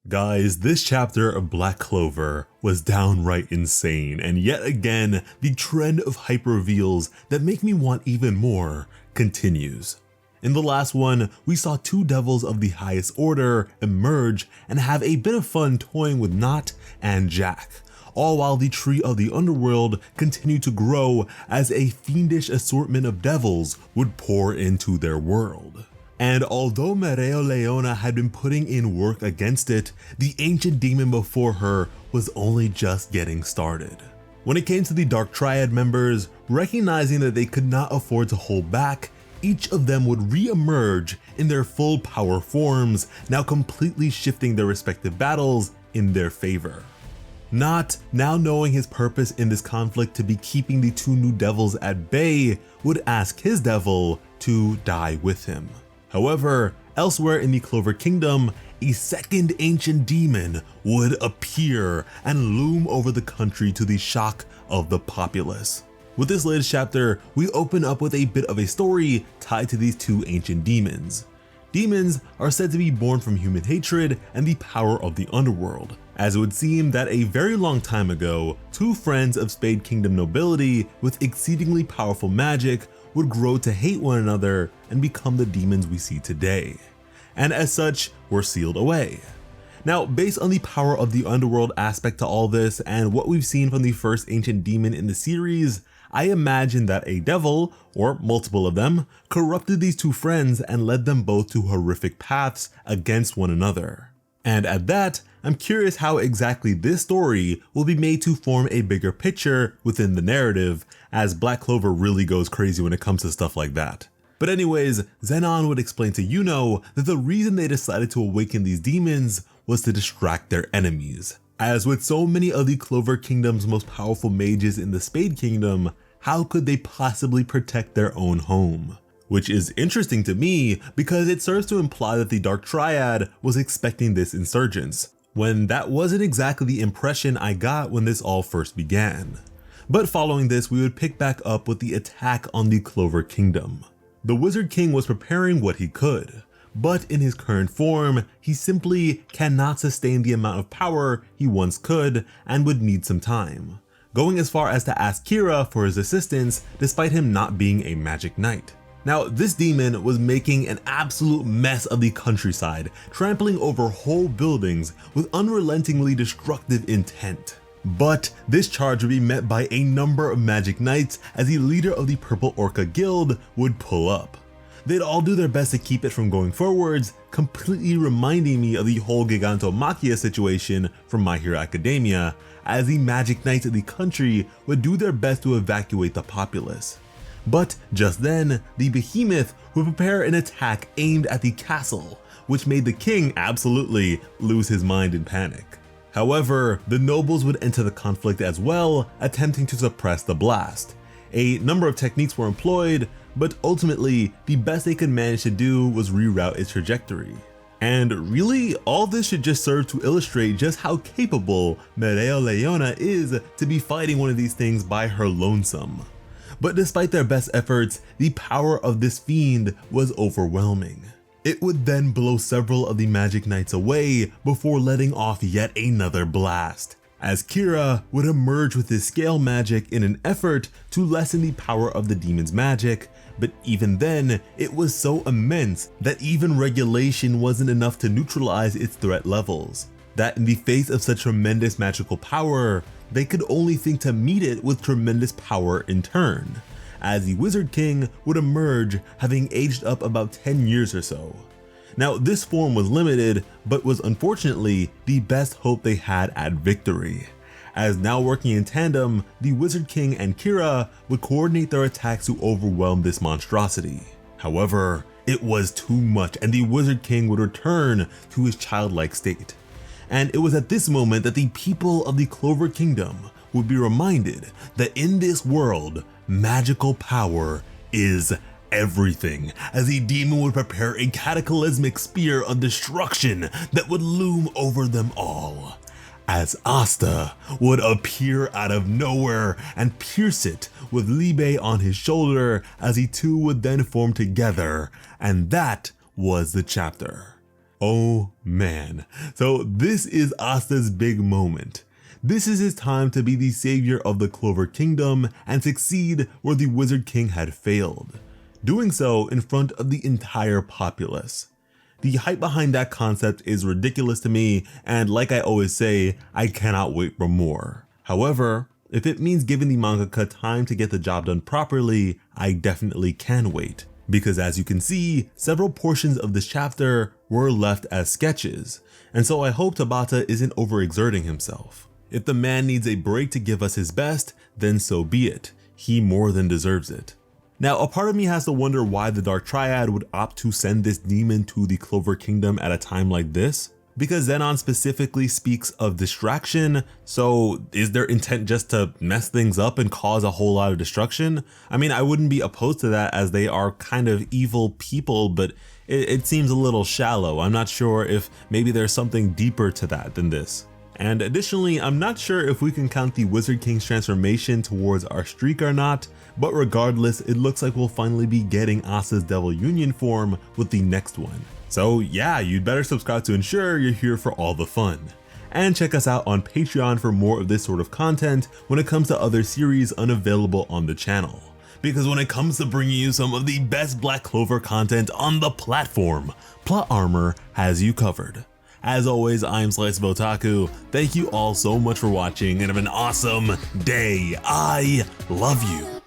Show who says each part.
Speaker 1: Guys, this chapter of Black Clover was downright insane, and yet again, the trend of hype reveals that make me want even more continues. In the last one, we saw two devils of the highest order emerge and have a bit of fun toying with Knot and Jack, all while the tree of the underworld continued to grow as a fiendish assortment of devils would pour into their world. And although Leona had been putting in work against it, the ancient demon before her was only just getting started. When it came to the Dark Triad members, recognizing that they could not afford to hold back, each of them would re-emerge in their full power forms, now completely shifting their respective battles in their favor. Knot, now knowing his purpose in this conflict to be keeping the two new devils at bay, would ask his devil to die with him. However, elsewhere in the Clover Kingdom, a second ancient demon would appear and loom over the country to the shock of the populace. With this latest chapter, we open up with a bit of a story tied to these two ancient demons. Demons are said to be born from human hatred and the power of the underworld, as it would seem that a very long time ago, two friends of Spade Kingdom nobility with exceedingly powerful magic would grow to hate one another and become the demons we see today, and as such were sealed away. Now, based on the power of the underworld aspect to all this and what we've seen from the first ancient demon in the series, I imagine that a devil, or multiple of them, corrupted these two friends and led them both to horrific paths against one another. And at that, I'm curious how exactly this story will be made to form a bigger picture within the narrative, as Black Clover really goes crazy when it comes to stuff like that. But anyways, Zenon would explain to Yuno that the reason they decided to awaken these demons was to distract their enemies. As with so many of the Clover Kingdom's most powerful mages in the Spade Kingdom, how could they possibly protect their own home? Which is interesting to me because it serves to imply that the Dark Triad was expecting this insurgence, when that wasn't exactly the impression I got when this all first began. But following this, we would pick back up with the attack on the Clover Kingdom. The Wizard King was preparing what he could, but in his current form, he simply cannot sustain the amount of power he once could and would need some time, going as far as to ask Kira for his assistance despite him not being a magic knight. Now, this demon was making an absolute mess of the countryside, trampling over whole buildings with unrelentingly destructive intent. But this charge would be met by a number of magic knights as the leader of the Purple Orca Guild would pull up. They'd all do their best to keep it from going forwards, completely reminding me of the whole Gigantomachia situation from My Hero Academia, as the magic knights of the country would do their best to evacuate the populace. But just then, the behemoth would prepare an attack aimed at the castle, which made the king absolutely lose his mind in panic. However, the nobles would enter the conflict as well, attempting to suppress the blast. A number of techniques were employed, but ultimately, the best they could manage to do was reroute its trajectory. And really, all this should just serve to illustrate just how capable Leona is to be fighting one of these things by her lonesome. But despite their best efforts, the power of this fiend was overwhelming. It would then blow several of the magic knights away before letting off yet another blast, as Kira would emerge with his scale magic in an effort to lessen the power of the demon's magic, but even then, it was so immense that even regulation wasn't enough to neutralize its threat levels, that in the face of such tremendous magical power, they could only think to meet it with tremendous power in turn, as the Wizard King would emerge having aged up about 10 years or so. Now, this form was limited, but was unfortunately the best hope they had at victory, as now working in tandem, the Wizard King and Kira would coordinate their attacks to overwhelm this monstrosity. However, it was too much and the Wizard King would return to his childlike state. And it was at this moment that the people of the Clover Kingdom would be reminded that in this world, magical power is everything, as the demon would prepare a cataclysmic spear of destruction that would loom over them all, as ASTA would appear out of nowhere and pierce it with Libe on his shoulder, as the two would then form together, and that was the chapter. Oh man. So this is Asta's big moment. This is his time to be the savior of the Clover Kingdom and succeed where the Wizard King had failed, doing so in front of the entire populace. The hype behind that concept is ridiculous to me, and like I always say, I cannot wait for more. However, if it means giving the mangaka time to get the job done properly, I definitely can wait. Because as you can see, several portions of this chapter were left as sketches, and so I hope Tabata isn't overexerting himself. If the man needs a break to give us his best, then so be it. He more than deserves it. Now, a part of me has to wonder why the Dark Triad would opt to send this demon to the Clover Kingdom at a time like this, because Zenon specifically speaks of distraction, so is their intent just to mess things up and cause a whole lot of destruction? I mean, I wouldn't be opposed to that as they are kind of evil people, but it seems a little shallow. I'm not sure if maybe there's something deeper to that than this. And additionally, I'm not sure if we can count the Wizard King's transformation towards our streak or not, but regardless, it looks like we'll finally be getting Asta's Devil Union form with the next one. So yeah, you'd better subscribe to ensure you're here for all the fun. And check us out on Patreon for more of this sort of content when it comes to other series unavailable on the channel. Because when it comes to bringing you some of the best Black Clover content on the platform, Plot Armor has you covered. As always, I'm Slice of Otaku. Thank you all so much for watching and have an awesome day. I love you.